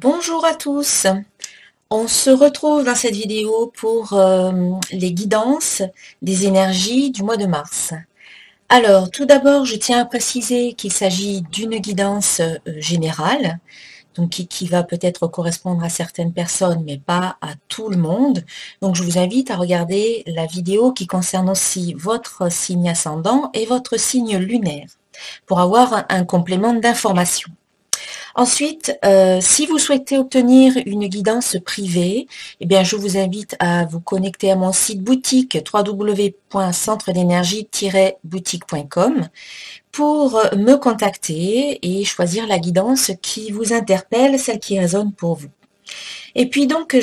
Bonjour à tous, on se retrouve dans cette vidéo pour les guidances des énergies du mois de mars. Alors tout d'abord je tiens à préciser qu'il s'agit d'une guidance générale, donc qui va peut-être correspondre à certaines personnes mais pas à tout le monde. Donc je vous invite à regarder la vidéo qui concerne aussi votre signe ascendant et votre signe lunaire pour avoir un complément d'information. Ensuite, si vous souhaitez obtenir une guidance privée, eh bien, je vous invite à vous connecter à mon site boutique www.centredénergie-boutique.com pour me contacter et choisir la guidance qui vous interpelle, celle qui résonne pour vous. Et puis donc,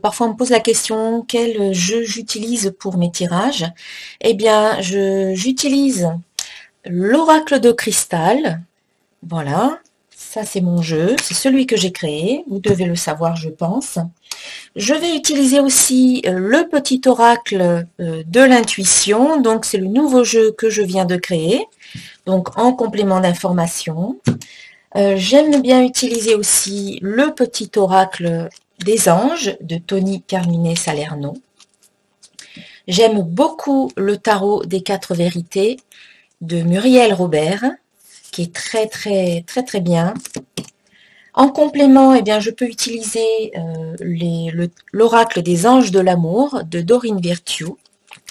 parfois on me pose la question, quel jeu j'utilise pour mes tirages? Eh bien, j'utilise l'oracle de cristal, voilà. Ça, c'est mon jeu, c'est celui que j'ai créé, vous devez le savoir, je pense. Je vais utiliser aussi le petit oracle de l'intuition, donc c'est le nouveau jeu que je viens de créer, donc en complément d'information. J'aime bien utiliser aussi le petit oracle des anges de Tony Carmine Salerno. J'aime beaucoup le tarot des 4 vérités de Muriel Robert, qui est très bien. En complément, eh bien, je peux utiliser l'oracle des anges de l'amour de Dorine Virtue.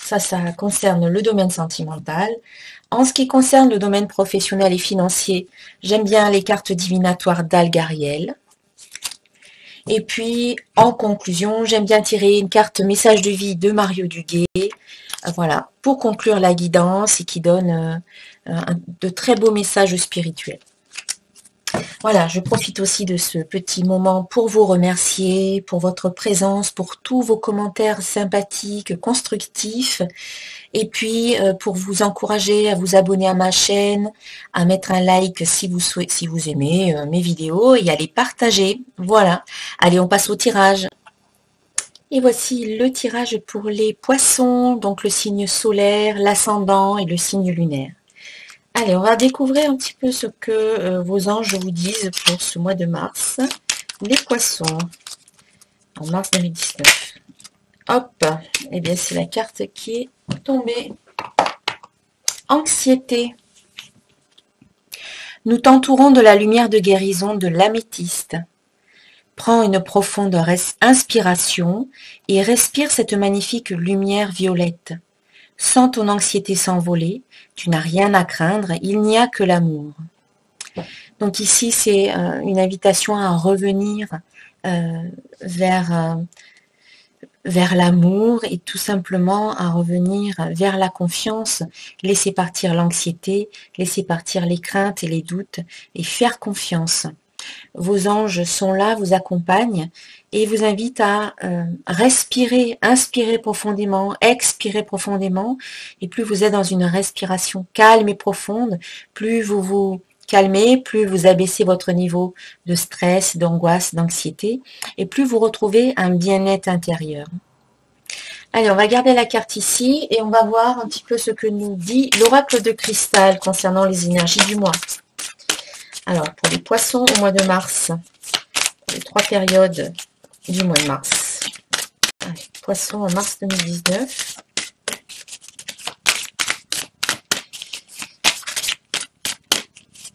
Ça concerne le domaine sentimental. En ce qui concerne le domaine professionnel et financier, j'aime bien les cartes divinatoires d'Algariel. Et puis, en conclusion, j'aime bien tirer une carte message de vie de Mario Duguay. Voilà, pour conclure la guidance et qui donne de très beaux messages spirituels. Voilà, je profite aussi de ce petit moment pour vous remercier pour votre présence, pour tous vos commentaires sympathiques, constructifs, et puis pour vous encourager à vous abonner à ma chaîne, à mettre un like si vous aimez mes vidéos et à les partager. Voilà, allez, on passe au tirage. Et voici le tirage pour les poissons, donc le signe solaire, l'ascendant et le signe lunaire. Allez, on va découvrir un petit peu ce que vos anges vous disent pour ce mois de mars. Les poissons, en mars 2019. Hop, eh bien c'est la carte qui est tombée. Anxiété. Nous t'entourons de la lumière de guérison de l'améthyste. Prends une profonde inspiration et respire cette magnifique lumière violette. Sens ton anxiété s'envoler, tu n'as rien à craindre, il n'y a que l'amour. Donc ici, c'est une invitation à revenir vers l'amour et tout simplement à revenir vers la confiance, laisser partir l'anxiété, laisser partir les craintes et les doutes et faire confiance. Vos anges sont là, vous accompagnent et vous invitent à respirer, inspirer profondément, expirer profondément. Et plus vous êtes dans une respiration calme et profonde, plus vous vous calmez, plus vous abaissez votre niveau de stress, d'angoisse, d'anxiété, et plus vous retrouvez un bien-être intérieur. Allez, on va garder la carte ici et on va voir un petit peu ce que nous dit l'oracle de cristal concernant les énergies du mois. Alors, pour les poissons au mois de mars, les 3 périodes du mois de mars. Allez, poissons en mars 2019.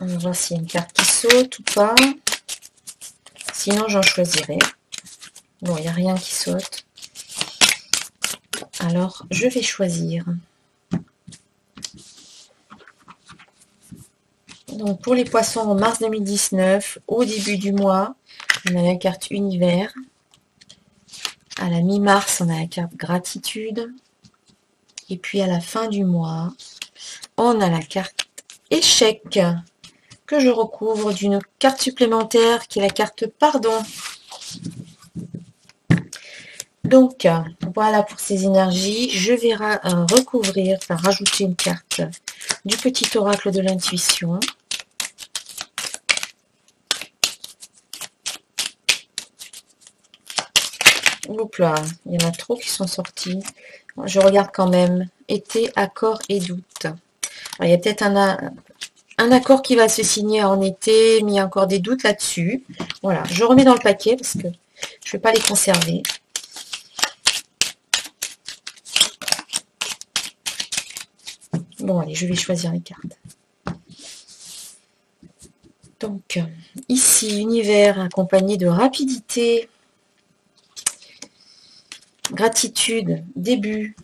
On va voir s'il y a une carte qui saute ou pas. Sinon, j'en choisirai. Bon, il n'y a rien qui saute. Alors, je vais choisir. Donc, pour les poissons en mars 2019, au début du mois, on a la carte univers. À la mi-mars, on a la carte gratitude. Et puis, à la fin du mois, on a la carte échec, que je recouvre d'une carte supplémentaire qui est la carte pardon. Donc, voilà pour ces énergies. Je vais recouvrir, enfin rajouter une carte du petit oracle de l'intuition. Oups là, il y en a trop qui sont sortis. Je regarde quand même. Été, accord et doute. Alors, il y a peut-être Un accord qui va se signer en été, mais il y a encore des doutes là-dessus. Voilà, je remets dans le paquet parce que je ne vais pas les conserver. Bon, allez, je vais choisir les cartes. Donc, ici, univers accompagné de rapidité, gratitude, début,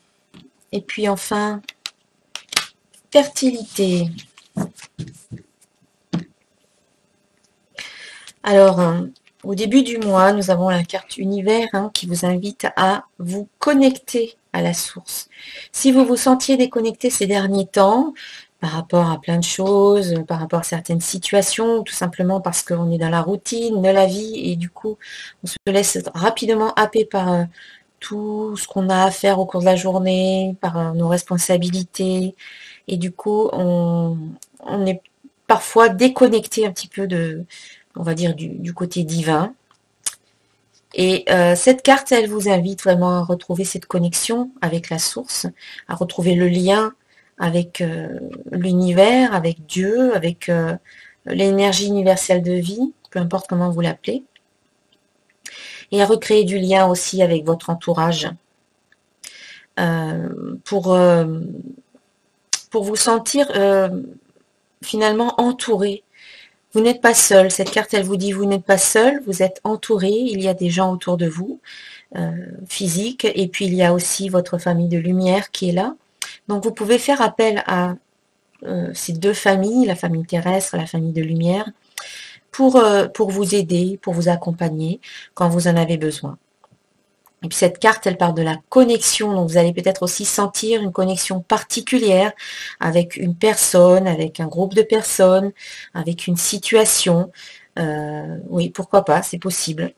et puis enfin, fertilité. Alors, au début du mois, nous avons la carte univers qui vous invite à vous connecter à la source. Si vous vous sentiez déconnecté ces derniers temps, par rapport à plein de choses, par rapport à certaines situations, tout simplement parce qu'on est dans la routine de la vie et du coup, on se laisse rapidement happer par tout ce qu'on a à faire au cours de la journée, par nos responsabilités, et du coup, on est parfois déconnecté un petit peu de, on va dire, du côté divin. Et cette carte, elle vous invite vraiment à retrouver cette connexion avec la source, à retrouver le lien avec l'univers, avec Dieu, avec l'énergie universelle de vie, peu importe comment vous l'appelez, et à recréer du lien aussi avec votre entourage pour vous sentir finalement entouré. Vous n'êtes pas seul. Cette carte, elle vous dit, vous n'êtes pas seul, vous êtes entouré. Il y a des gens autour de vous, physiques. Et puis, il y a aussi votre famille de lumière qui est là. Donc, vous pouvez faire appel à ces deux familles, la famille terrestre, la famille de lumière, pour vous aider, pour vous accompagner quand vous en avez besoin. Et puis cette carte, elle parle de la connexion. Donc vous allez peut-être aussi sentir une connexion particulière avec une personne, avec un groupe de personnes, avec une situation. Oui, pourquoi pas, c'est possible.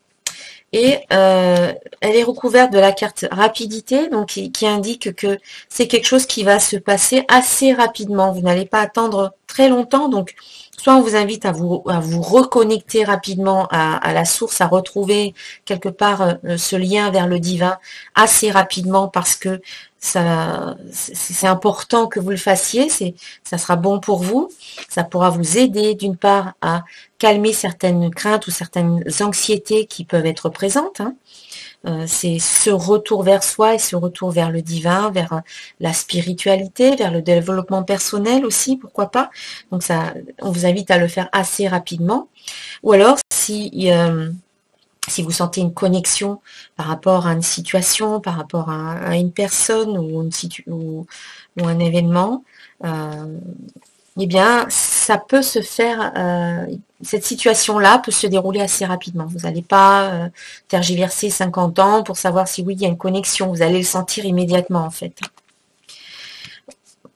Et elle est recouverte de la carte rapidité, donc qui indique que c'est quelque chose qui va se passer assez rapidement. Vous n'allez pas attendre très longtemps, donc soit on vous invite à vous reconnecter rapidement à la source, à retrouver quelque part ce lien vers le divin assez rapidement parce que ça, c'est important que vous le fassiez, ça sera bon pour vous, ça pourra vous aider d'une part à calmer certaines craintes ou certaines anxiétés qui peuvent être présentes. C'est ce retour vers soi et ce retour vers le divin, vers la spiritualité, vers le développement personnel aussi, pourquoi pas. Donc ça, on vous invite à le faire assez rapidement. Ou alors, si vous sentez une connexion par rapport à une situation, par rapport à une personne ou un événement, eh bien, ça peut se faire, cette situation-là peut se dérouler assez rapidement. Vous n'allez pas tergiverser 50 ans pour savoir si oui, il y a une connexion. Vous allez le sentir immédiatement, en fait.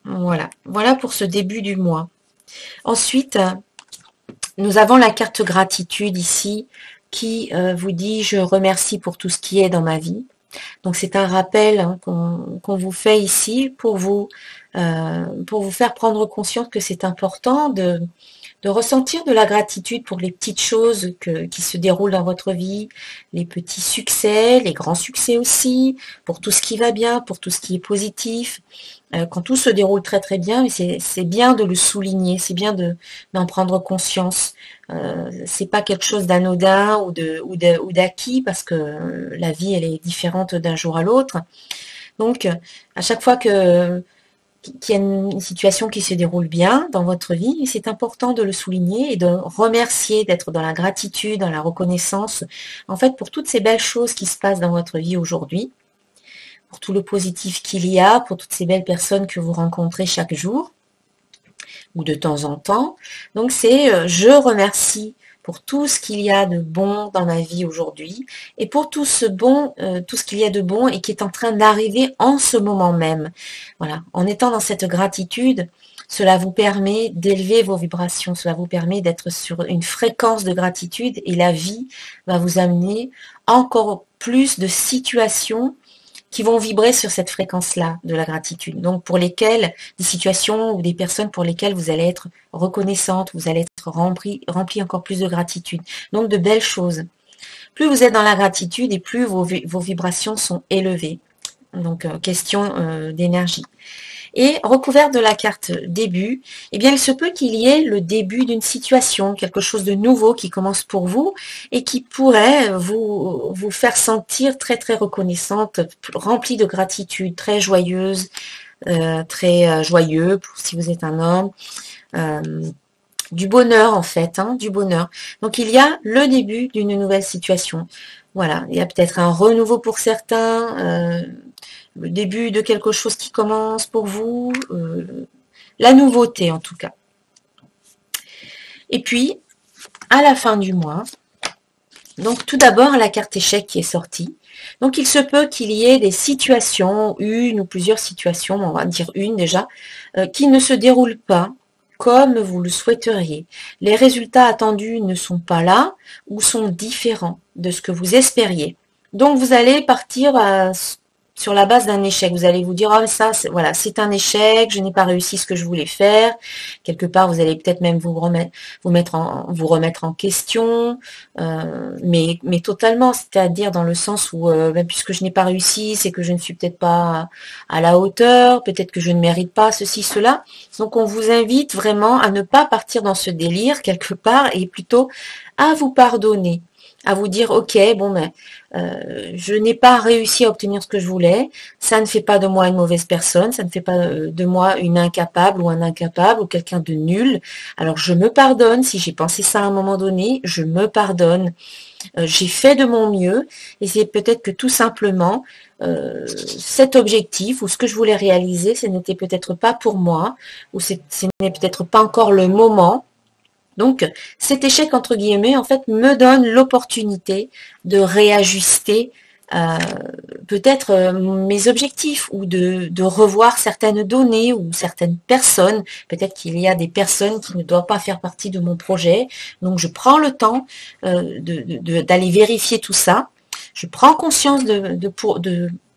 Voilà. Voilà pour ce début du mois. Ensuite, nous avons la carte gratitude ici qui vous dit « Je remercie pour tout ce qui est dans ma vie ». Donc c'est un rappel qu'on vous fait ici pour vous faire prendre conscience que c'est important de ressentir de la gratitude pour les petites choses qui se déroulent dans votre vie, les petits succès, les grands succès aussi, pour tout ce qui va bien, pour tout ce qui est positif. Quand tout se déroule très très bien, c'est bien de le souligner, c'est bien d'en prendre conscience. C'est pas quelque chose d'anodin ou d'acquis parce que la vie elle est différente d'un jour à l'autre. Donc à chaque fois qu'il y a une situation qui se déroule bien dans votre vie, c'est important de le souligner et de remercier, d'être dans la gratitude, dans la reconnaissance, en fait pour toutes ces belles choses qui se passent dans votre vie aujourd'hui, pour tout le positif qu'il y a, pour toutes ces belles personnes que vous rencontrez chaque jour ou de temps en temps. Donc c'est je remercie pour tout ce qu'il y a de bon dans ma vie aujourd'hui et pour tout ce qu'il y a de bon et qui est en train d'arriver en ce moment même. Voilà, en étant dans cette gratitude, cela vous permet d'élever vos vibrations, cela vous permet d'être sur une fréquence de gratitude et la vie va vous amener encore plus de situations qui vont vibrer sur cette fréquence-là de la gratitude. Donc pour lesquelles, des situations ou des personnes pour lesquelles vous allez être reconnaissante, vous allez être rempli encore plus de gratitude. Donc de belles choses. Plus vous êtes dans la gratitude et plus vos vibrations sont élevées. Donc question d'énergie. Et recouvert de la carte début, eh bien, il se peut qu'il y ait le début d'une situation, quelque chose de nouveau qui commence pour vous et qui pourrait vous faire sentir très, très reconnaissante, remplie de gratitude, très joyeuse, très joyeux, si vous êtes un homme. Du bonheur en fait, hein, du bonheur. Donc il y a le début d'une nouvelle situation. Voilà, il y a peut-être un renouveau pour certains, le début de quelque chose qui commence pour vous, la nouveauté en tout cas. Et puis, à la fin du mois, donc tout d'abord la carte échec qui est sortie. Donc il se peut qu'il y ait des situations, une ou plusieurs situations, on va dire une déjà, qui ne se déroulent pas comme vous le souhaiteriez. Les résultats attendus ne sont pas là ou sont différents de ce que vous espériez. Donc vous allez partir sur la base d'un échec. Vous allez vous dire, oh, ça, voilà, c'est un échec, je n'ai pas réussi ce que je voulais faire. Quelque part, vous allez peut-être même vous remettre en question, mais totalement, c'est-à-dire dans le sens où, puisque je n'ai pas réussi, c'est que je ne suis peut-être pas à la hauteur, peut-être que je ne mérite pas ceci, cela. Donc, on vous invite vraiment à ne pas partir dans ce délire quelque part et plutôt à vous pardonner, à vous dire, ok, bon, ben, je n'ai pas réussi à obtenir ce que je voulais, ça ne fait pas de moi une mauvaise personne, ça ne fait pas de moi une incapable ou un incapable ou quelqu'un de nul. Alors je me pardonne, si j'ai pensé ça à un moment donné, je me pardonne. J'ai fait de mon mieux et c'est peut-être que tout simplement cet objectif ou ce que je voulais réaliser, ce n'était peut-être pas pour moi ou ce n'est peut-être pas encore le moment. Donc, cet échec, entre guillemets, en fait, me donne l'opportunité de réajuster peut-être mes objectifs ou de revoir certaines données ou certaines personnes. Peut-être qu'il y a des personnes qui ne doivent pas faire partie de mon projet. Donc, je prends le temps d'aller vérifier tout ça. Je prends conscience de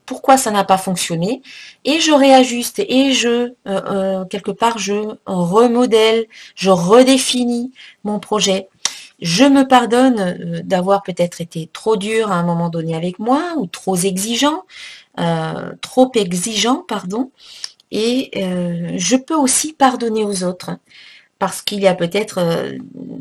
pourquoi ça n'a pas fonctionné et je réajuste et quelque part je remodèle, je redéfinis mon projet. Je me pardonne d'avoir peut-être été trop dur à un moment donné avec moi ou trop exigeant, pardon. Et je peux aussi pardonner aux autres parce qu'il y a peut-être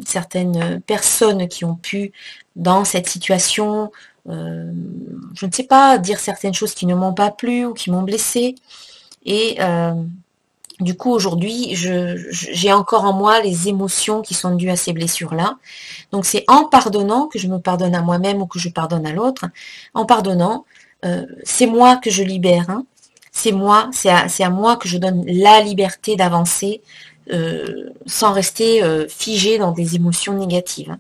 certaines personnes qui ont pu, dans cette situation, je ne sais pas, dire certaines choses qui ne m'ont pas plu ou qui m'ont blessé. Et du coup, aujourd'hui, j'ai encore en moi les émotions qui sont dues à ces blessures-là. Donc, c'est en pardonnant que je me pardonne à moi-même ou que je pardonne à l'autre. En pardonnant, c'est moi que je libère. Hein. C'est moi, c'est à moi que je donne la liberté d'avancer sans rester figé dans des émotions négatives.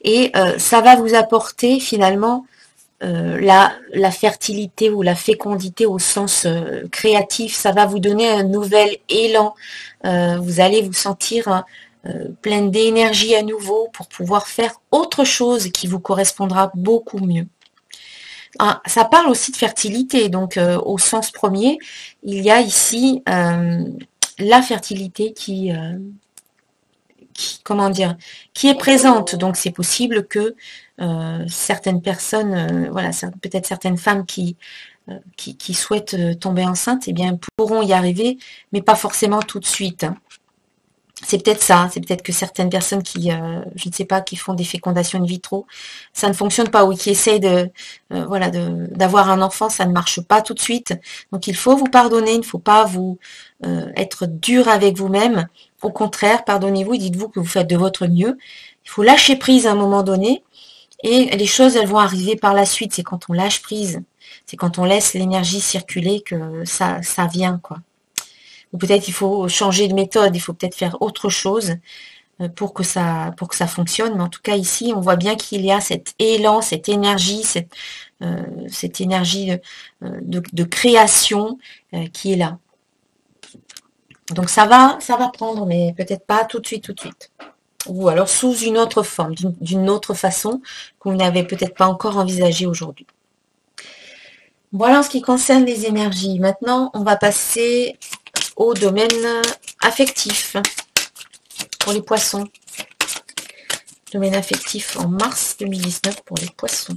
Et ça va vous apporter finalement la fertilité ou la fécondité au sens créatif. Ça va vous donner un nouvel élan. Vous allez vous sentir pleine d'énergie à nouveau pour pouvoir faire autre chose qui vous correspondra beaucoup mieux. Ah, ça parle aussi de fertilité, donc au sens premier, il y a ici la fertilité comment dire, qui est présente. Donc c'est possible que certaines personnes, voilà, peut-être certaines femmes qui souhaitent tomber enceinte, eh bien pourront y arriver, mais pas forcément tout de suite. Hein. C'est peut-être ça, c'est peut-être que certaines personnes qui, je ne sais pas, qui font des fécondations in vitro, ça ne fonctionne pas, ou qui essayent d'avoir un enfant, ça ne marche pas tout de suite. Donc il faut vous pardonner, il ne faut pas vous être dur avec vous-même. Au contraire, pardonnez-vous et dites-vous que vous faites de votre mieux. Il faut lâcher prise à un moment donné, et les choses, elles vont arriver par la suite. C'est quand on lâche prise, c'est quand on laisse l'énergie circuler que ça vient, quoi. Ou peut-être il faut changer de méthode, il faut peut-être faire autre chose pour que ça fonctionne. Mais en tout cas ici, on voit bien qu'il y a cet élan, cette énergie de création qui est là. Donc ça va prendre, mais peut-être pas tout de suite. Ou alors sous une autre forme, d'une autre façon que vous n'avez peut-être pas encore envisagé aujourd'hui. Voilà en ce qui concerne les énergies. Maintenant, on va passer au domaine affectif pour les poissons. Domaine affectif en mars 2019 pour les poissons.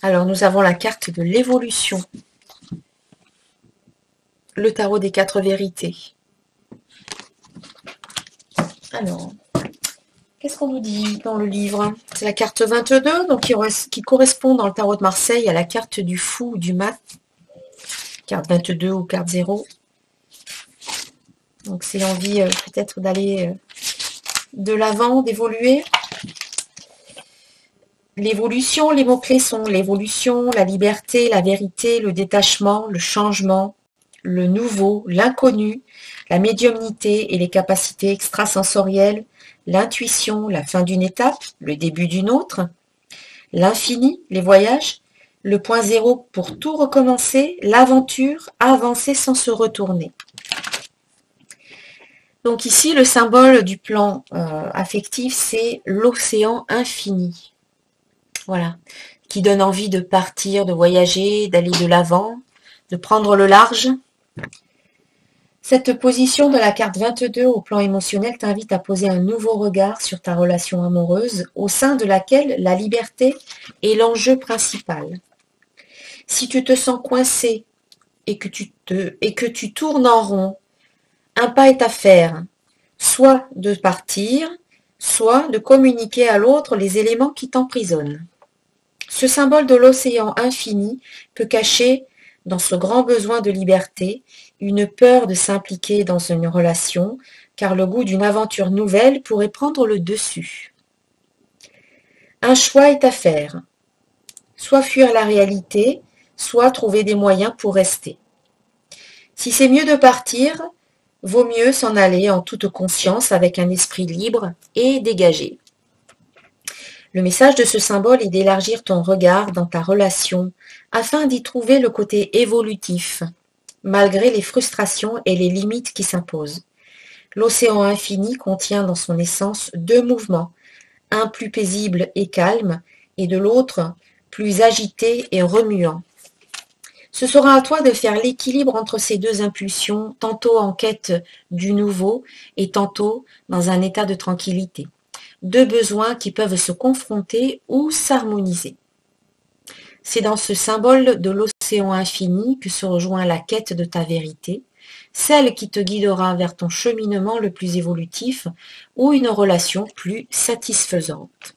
Alors, nous avons la carte de l'évolution. Le tarot des 4 vérités. Alors, qu'est-ce qu'on nous dit dans le livre? C'est la carte 22, donc qui correspond dans le tarot de Marseille à la carte du fou ou du mat. Carte 22 ou carte 0. Donc, c'est l'envie peut-être d'aller de l'avant, d'évoluer. L'évolution, les mots-clés sont l'évolution, la liberté, la vérité, le détachement, le changement, le nouveau, l'inconnu, la médiumnité et les capacités extrasensorielles, l'intuition, la fin d'une étape, le début d'une autre, l'infini, les voyages, le point zéro pour tout recommencer, l'aventure, avancer sans se retourner. Donc ici, le symbole du plan affectif, c'est l'océan infini. Voilà, qui donne envie de partir, de voyager, d'aller de l'avant, de prendre le large. Cette position de la carte 22 au plan émotionnel t'invite à poser un nouveau regard sur ta relation amoureuse, au sein de laquelle la liberté est l'enjeu principal. Si tu te sens coincé et que tu tournes en rond, un pas est à faire, soit de partir, soit de communiquer à l'autre les éléments qui t'emprisonnent. Ce symbole de l'océan infini peut cacher, dans ce grand besoin de liberté, une peur de s'impliquer dans une relation, car le goût d'une aventure nouvelle pourrait prendre le dessus. Un choix est à faire, soit fuir la réalité, soit trouver des moyens pour rester. Si c'est mieux de partir, vaut mieux s'en aller en toute conscience avec un esprit libre et dégagé. Le message de ce symbole est d'élargir ton regard dans ta relation afin d'y trouver le côté évolutif, malgré les frustrations et les limites qui s'imposent. L'océan infini contient dans son essence 2 mouvements, un plus paisible et calme, et de l'autre plus agité et remuant. Ce sera à toi de faire l'équilibre entre ces 2 impulsions, tantôt en quête du nouveau et tantôt dans un état de tranquillité. 2 besoins qui peuvent se confronter ou s'harmoniser. C'est dans ce symbole de l'océan infini que se rejoint la quête de ta vérité, celle qui te guidera vers ton cheminement le plus évolutif ou une relation plus satisfaisante.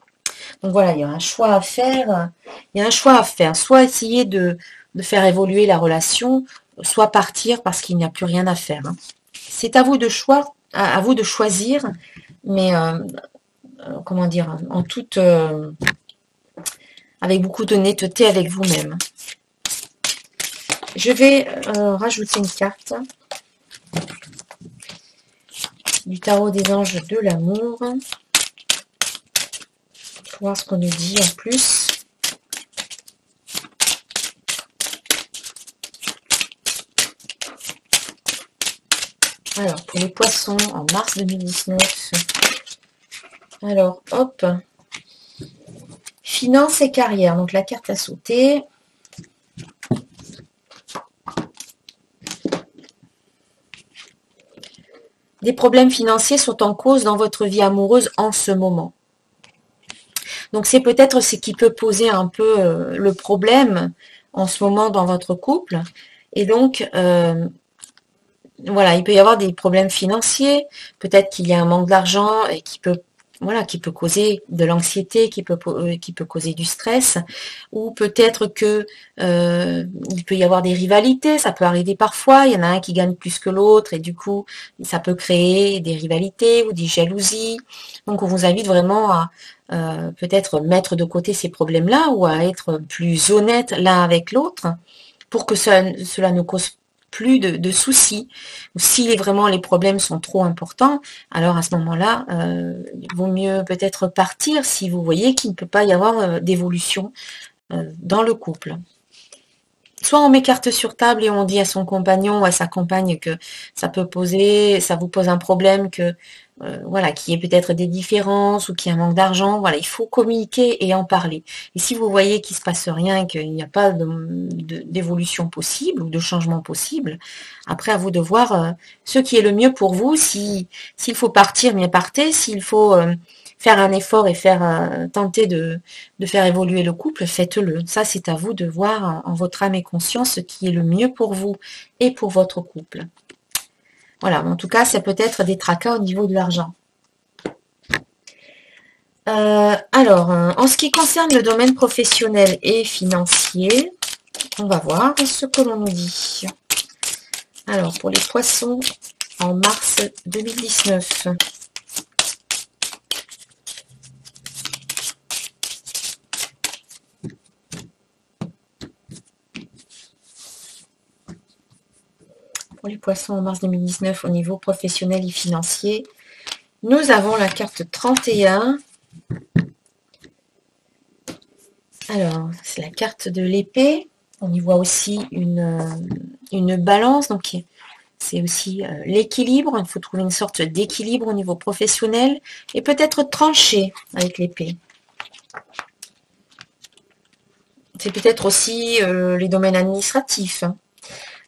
Donc voilà, il y a un choix à faire. Soit essayer de faire évoluer la relation, soit partir parce qu'il n'y a plus rien à faire. C'est à vous de choisir, mais comment dire, avec beaucoup d'honnêteté avec vous-même. Je vais rajouter une carte du tarot des anges de l'amour pour voir ce qu'on nous dit en plus. Alors, pour les poissons, en mars 2019. Alors, hop. Finances et carrière. Donc, la carte a sauté. Des problèmes financiers sont en cause dans votre vie amoureuse en ce moment. Donc, c'est peut-être ce qui peut poser un peu le problème en ce moment dans votre couple. Et donc, voilà, il peut y avoir des problèmes financiers. Peut-être qu'il y a un manque d'argent et qui peut causer de l'anxiété, qui peut causer du stress, ou peut-être que il peut y avoir des rivalités, ça peut arriver parfois, il y en a un qui gagne plus que l'autre, et du coup, ça peut créer des rivalités ou des jalousies. Donc, on vous invite vraiment à peut-être mettre de côté ces problèmes-là, ou à être plus honnête l'un avec l'autre, pour que cela ne cause plus de soucis. Si vraiment les problèmes sont trop importants, alors à ce moment-là, il vaut mieux peut-être partir si vous voyez qu'il ne peut pas y avoir d'évolution dans le couple. Soit on met carte sur table et on dit à son compagnon ou à sa compagne que ça vous pose un problème, que voilà, qu'il y ait peut-être des différences ou qu'il y a un manque d'argent. Voilà, il faut communiquer et en parler. Et si vous voyez qu'il ne se passe rien, qu'il n'y a pas d'évolution possible ou de changement possible, après à vous de voir ce qui est le mieux pour vous. S'il faut partir, bien partez. S'il faut faire un effort et tenter de faire évoluer le couple, faites-le. Ça, c'est à vous de voir en votre âme et conscience ce qui est le mieux pour vous et pour votre couple. Voilà, en tout cas, ça peut être des tracas au niveau de l'argent. Alors, en ce qui concerne le domaine professionnel et financier, on va voir ce que l'on nous dit. Alors, pour les poissons, en mars 2019. Pour les poissons en mars 2019 au niveau professionnel et financier, nous avons la carte 31. Alors, c'est la carte de l'épée. On y voit aussi une balance, donc c'est aussi l'équilibre. Il faut trouver une sorte d'équilibre au niveau professionnel et peut-être trancher avec l'épée. C'est peut-être aussi les domaines administratifs.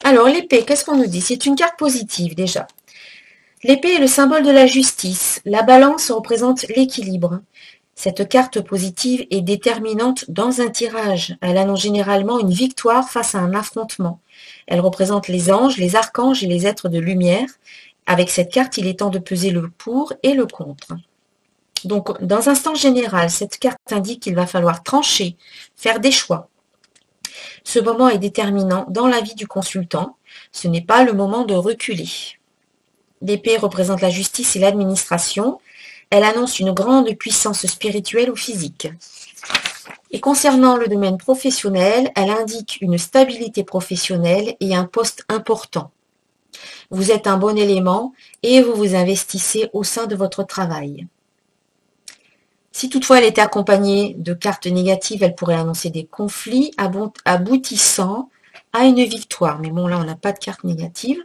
Alors, l'épée, qu'est-ce qu'on nous dit? C'est une carte positive déjà. L'épée est le symbole de la justice. La balance représente l'équilibre. Cette carte positive est déterminante dans un tirage. Elle annonce généralement une victoire face à un affrontement. Elle représente les anges, les archanges et les êtres de lumière. Avec cette carte, il est temps de peser le pour et le contre. Donc, dans un sens général, cette carte indique qu'il va falloir trancher, faire des choix. Ce moment est déterminant dans la vie du consultant. Ce n'est pas le moment de reculer. L'épée représente la justice et l'administration. Elle annonce une grande puissance spirituelle ou physique. Et concernant le domaine professionnel, elle indique une stabilité professionnelle et un poste important. Vous êtes un bon élément et vous vous investissez au sein de votre travail. Si toutefois elle était accompagnée de cartes négatives, elle pourrait annoncer des conflits aboutissant à une victoire. Mais bon, là, on n'a pas de carte négative.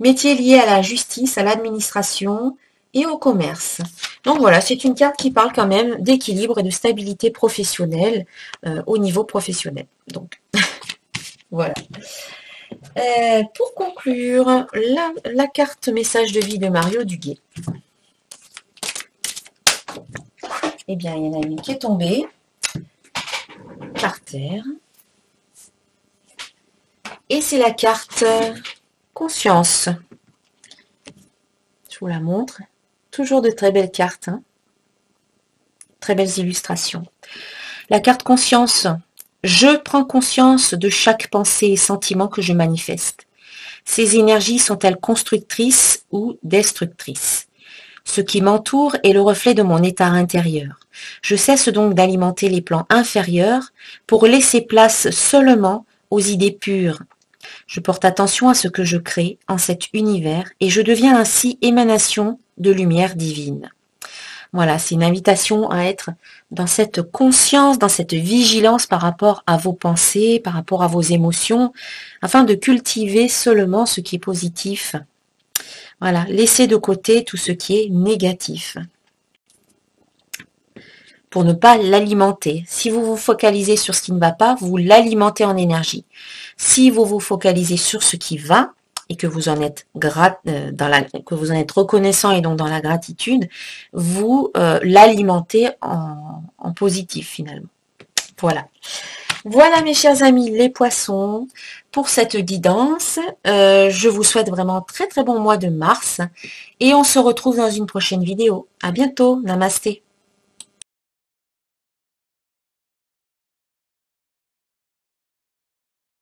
Métier lié à la justice, à l'administration et au commerce. Donc voilà, c'est une carte qui parle quand même d'équilibre et de stabilité professionnelle au niveau professionnel. Donc, voilà. Pour conclure, la carte message de vie de Mario Duguay. Eh bien, il y en a une qui est tombée par terre. Et c'est la carte conscience. Je vous la montre. Toujours de très belles cartes. Hein. Très belles illustrations. La carte conscience. Je prends conscience de chaque pensée et sentiment que je manifeste. Ces énergies sont-elles constructrices ou destructrices? Ce qui m'entoure est le reflet de mon état intérieur. Je cesse donc d'alimenter les plans inférieurs pour laisser place seulement aux idées pures. Je porte attention à ce que je crée en cet univers et je deviens ainsi émanation de lumière divine. Voilà, c'est une invitation à être dans cette conscience, dans cette vigilance par rapport à vos pensées, par rapport à vos émotions, afin de cultiver seulement ce qui est positif. Voilà, laissez de côté tout ce qui est négatif pour ne pas l'alimenter. Si vous vous focalisez sur ce qui ne va pas, vous l'alimentez en énergie. Si vous vous focalisez sur ce qui va et que vous en êtes que vous en êtes reconnaissant et donc dans la gratitude, vous l'alimentez en positif finalement. Voilà. Voilà mes chers amis les poissons pour cette guidance. Je vous souhaite vraiment très très bon mois de mars et on se retrouve dans une prochaine vidéo. À bientôt. Namasté.